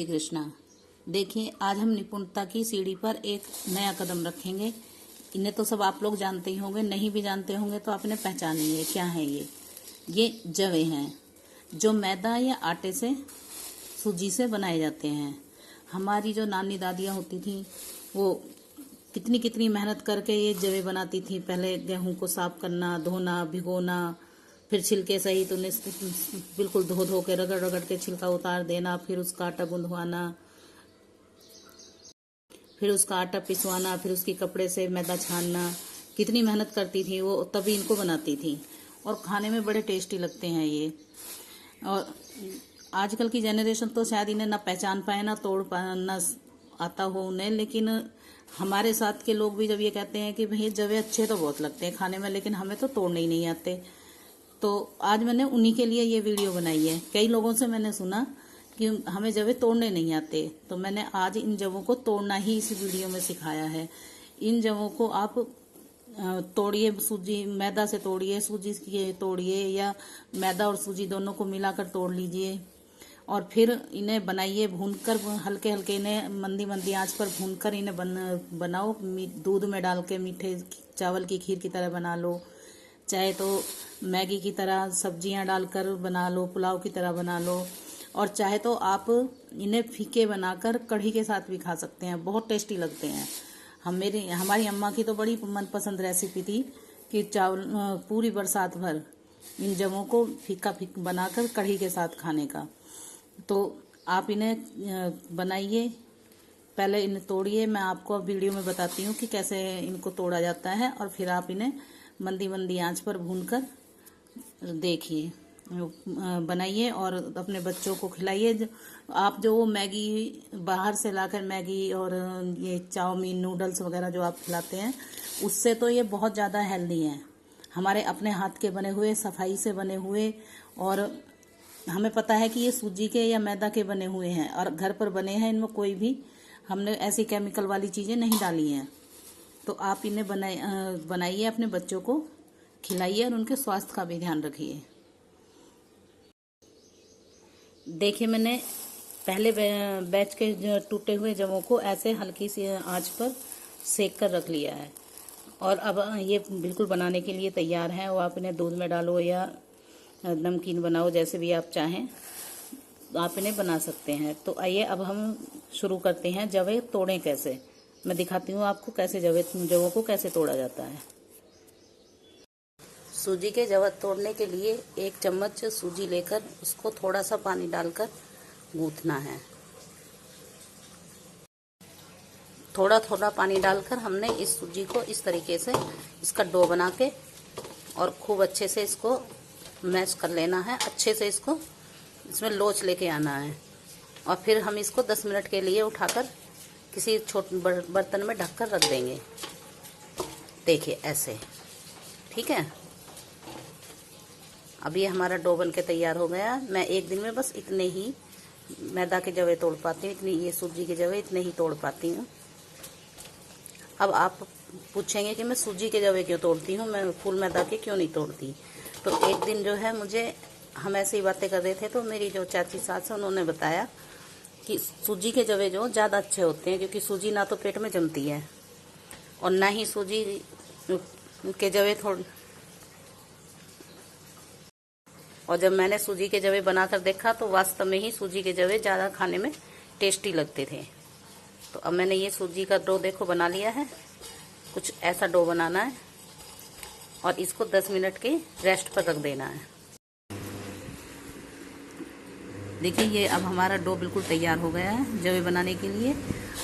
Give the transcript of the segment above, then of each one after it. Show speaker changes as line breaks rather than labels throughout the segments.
श्री कृष्णा। देखिए, आज हम निपुणता की सीढ़ी पर एक नया कदम रखेंगे। इन्हें तो सब आप लोग जानते ही होंगे, नहीं भी जानते होंगे तो आपने पहचानिए क्या है ये जवे हैं जो मैदा या आटे से, सूजी से बनाए जाते हैं। हमारी जो नानी दादियाँ होती थी वो कितनी कितनी मेहनत करके ये जवे बनाती थी। पहले गेहूं को साफ करना, धोना, भिगोना, फिर छिलके सहित उन्हें बिल्कुल धो धो के रगड़ रगड़ के छिलका उतार देना, फिर उसका आटा गुंदवाना, फिर उसका आटा पिसवाना, फिर उसकी कपड़े से मैदा छानना। कितनी मेहनत करती थी वो, तभी इनको बनाती थी और खाने में बड़े टेस्टी लगते हैं ये। और आजकल की जनरेशन तो शायद इन्हें ना पहचान पाए, ना तोड़ पाए, ना आता हो उन्हें। लेकिन हमारे साथ के लोग भी जब ये कहते हैं कि भाई जवे अच्छे तो बहुत लगते हैं खाने में, लेकिन हमें तो तोड़ने ही नहीं आते, तो आज मैंने उन्हीं के लिए ये वीडियो बनाई है। कई लोगों से मैंने सुना कि हमें जवे तोड़ने नहीं आते, तो मैंने आज इन जवों को तोड़ना ही इस वीडियो में सिखाया है। इन जवों को आप तोड़िए, सूजी मैदा से तोड़िए, सूजी के तोड़िए, या मैदा और सूजी दोनों को मिलाकर तोड़ लीजिए और फिर इन्हें बनाइए भूनकर, हल्के हल्के इन्हें मंदी मंदी आंच पर भूनकर इन्हें बनाओ। दूध में डाल के मीठे चावल की खीर की तरह बना लो, चाहे तो मैगी की तरह सब्जियां डालकर बना लो, पुलाव की तरह बना लो, और चाहे तो आप इन्हें फीके बनाकर कढ़ी के साथ भी खा सकते हैं। बहुत टेस्टी लगते हैं। हमारी अम्मा की तो बड़ी मनपसंद रेसिपी थी कि चावल पूरी बरसात भर इन जवों को फीका बनाकर कढ़ी के साथ खाने का। तो आप इन्हें बनाइए, पहले इन्हें तोड़िए। मैं आपको अब वीडियो में बताती हूँ कि कैसे इनको तोड़ा जाता है, और फिर आप इन्हें मंदी मंदी आंच पर भूनकर देखिए, बनाइए और अपने बच्चों को खिलाइए। आप जो मैगी बाहर से लाकर मैगी और ये चाउमीन, नूडल्स वगैरह जो आप खिलाते हैं, उससे तो ये बहुत ज़्यादा हेल्दी हैं। हमारे अपने हाथ के बने हुए, सफाई से बने हुए, और हमें पता है कि ये सूजी के या मैदा के बने हुए हैं और घर पर बने हैं। इनमें कोई भी हमने ऐसी केमिकल वाली चीज़ें नहीं डाली हैं। तो आप इन्हें बनाइए, अपने बच्चों को खिलाइए और उनके स्वास्थ्य का भी ध्यान रखिए। देखिए, मैंने पहले बैच के जो टूटे हुए जवों को ऐसे हल्की सी आंच पर सेक कर रख लिया है, और अब ये बिल्कुल बनाने के लिए तैयार है। वो आप इन्हें दूध में डालो या नमकीन बनाओ, जैसे भी आप चाहें आप इन्हें बना सकते हैं। तो आइए अब हम शुरू करते हैं। जवे तोड़ें कैसे, मैं दिखाती हूँ आपको कैसे जवों को कैसे तोड़ा जाता है। सूजी के जव तोड़ने के लिए 1 चम्मच सूजी लेकर उसको थोड़ा सा पानी डालकर गूंथना है। थोड़ा थोड़ा पानी डालकर हमने इस सूजी को इस तरीके से इसका डो बना के और खूब अच्छे से इसको मैश कर लेना है। अच्छे से इसको इसमें लोच लेके आना है, और फिर हम इसको 10 मिनट के लिए उठाकर किसी छोटे बर्तन में ढककर रख देंगे। देखिए ऐसे, ठीक है। अब ये हमारा डो बन के तैयार हो गया। मैं एक दिन में बस इतने ही मैदा के जवे तोड़ पाती हूँ, इतनी ये सूजी के जवे इतने ही तोड़ पाती हूँ। अब आप पूछेंगे कि मैं सूजी के जवे क्यों तोड़ती हूँ, मैं फुल मैदा के क्यों नहीं तोड़ती। तो एक दिन जो है हम ऐसे ही बातें कर रहे थे, तो मेरी जो चाची सास है उन्होंने बताया कि सूजी के जवे जो ज़्यादा अच्छे होते हैं, क्योंकि सूजी ना तो पेट में जमती है और ना ही सूजी के जवे और जब मैंने सूजी के जवे बनाकर देखा तो वास्तव में ही सूजी के जवे ज़्यादा खाने में टेस्टी लगते थे। तो अब मैंने ये सूजी का डो देखो बना लिया है। कुछ ऐसा डो बनाना है और इसको 10 मिनट के रेस्ट पर रख देना है। देखिए, ये अब हमारा डो बिल्कुल तैयार हो गया है जवे बनाने के लिए।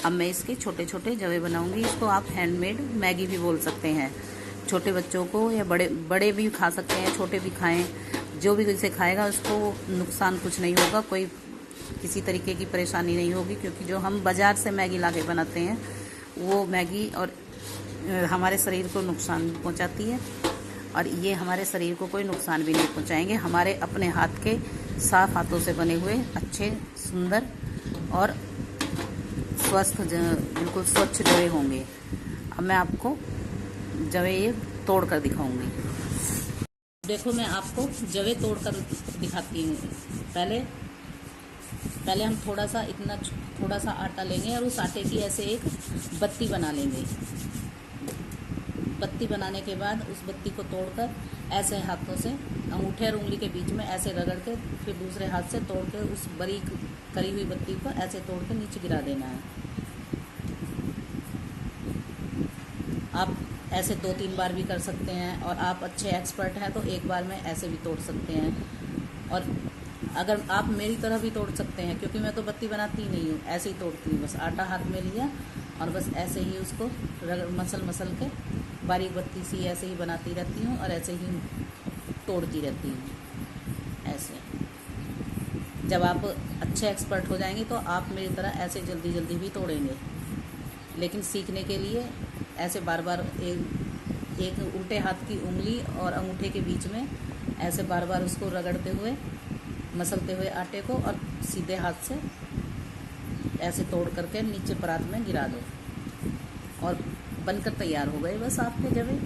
अब मैं इसके छोटे छोटे जवे बनाऊंगी। इसको आप हैंडमेड मैगी भी बोल सकते हैं। छोटे बच्चों को या बड़े भी खा सकते हैं, छोटे भी खाएं। जो भी इसे खाएगा उसको नुकसान कुछ नहीं होगा, कोई किसी तरीके की परेशानी नहीं होगी, क्योंकि जो हम बाज़ार से मैगी ला के बनाते हैं वो मैगी और हमारे शरीर को नुकसान पहुंचाती है, और ये हमारे शरीर को कोई नुकसान भी नहीं पहुंचाएंगे। हमारे अपने हाथ के साफ हाथों से बने हुए अच्छे, सुंदर और स्वस्थ, बिल्कुल स्वच्छ जवे होंगे। अब मैं आपको जवे ये तोड़ कर दिखाऊंगी। देखो, मैं आपको जवे तोड़ कर दिखाती हूँ। पहले पहले हम थोड़ा सा आटा लेंगे और उस आटे की ऐसे एक बत्ती बना लेंगे। बत्ती बनाने के बाद उस बत्ती को तोड़कर ऐसे हाथों से अंगूठे और उंगली के बीच में ऐसे रगड़ के फिर दूसरे हाथ से तोड़ के उस बारीक करी हुई बत्ती को ऐसे तोड़ के नीचे गिरा देना है। आप ऐसे 2-3 बार भी कर सकते हैं, और आप अच्छे एक्सपर्ट हैं तो एक बार में ऐसे भी तोड़ सकते हैं। और अगर आप मेरी तरह भी तोड़ सकते हैं, क्योंकि मैं तो बत्ती बनाती ही नहीं हूँ, ऐसे ही तोड़ती हूँ। बस आटा हाथ में लिया और बस ऐसे ही उसको मसल के बारीक बत्ती सी ऐसे ही बनाती रहती हूँ और ऐसे ही तोड़ती रहती हूँ। ऐसे जब आप अच्छे एक्सपर्ट हो जाएंगे तो आप मेरी तरह ऐसे जल्दी जल्दी भी तोड़ेंगे। लेकिन सीखने के लिए ऐसे बार बार एक उल्टे हाथ की उंगली और अंगूठे के बीच में ऐसे बार बार उसको रगड़ते हुए मसलते हुए आटे को और सीधे हाथ से ऐसे तोड़ करके नीचे परात में गिरा दो और बनकर तैयार हो गए बस आपके जवे।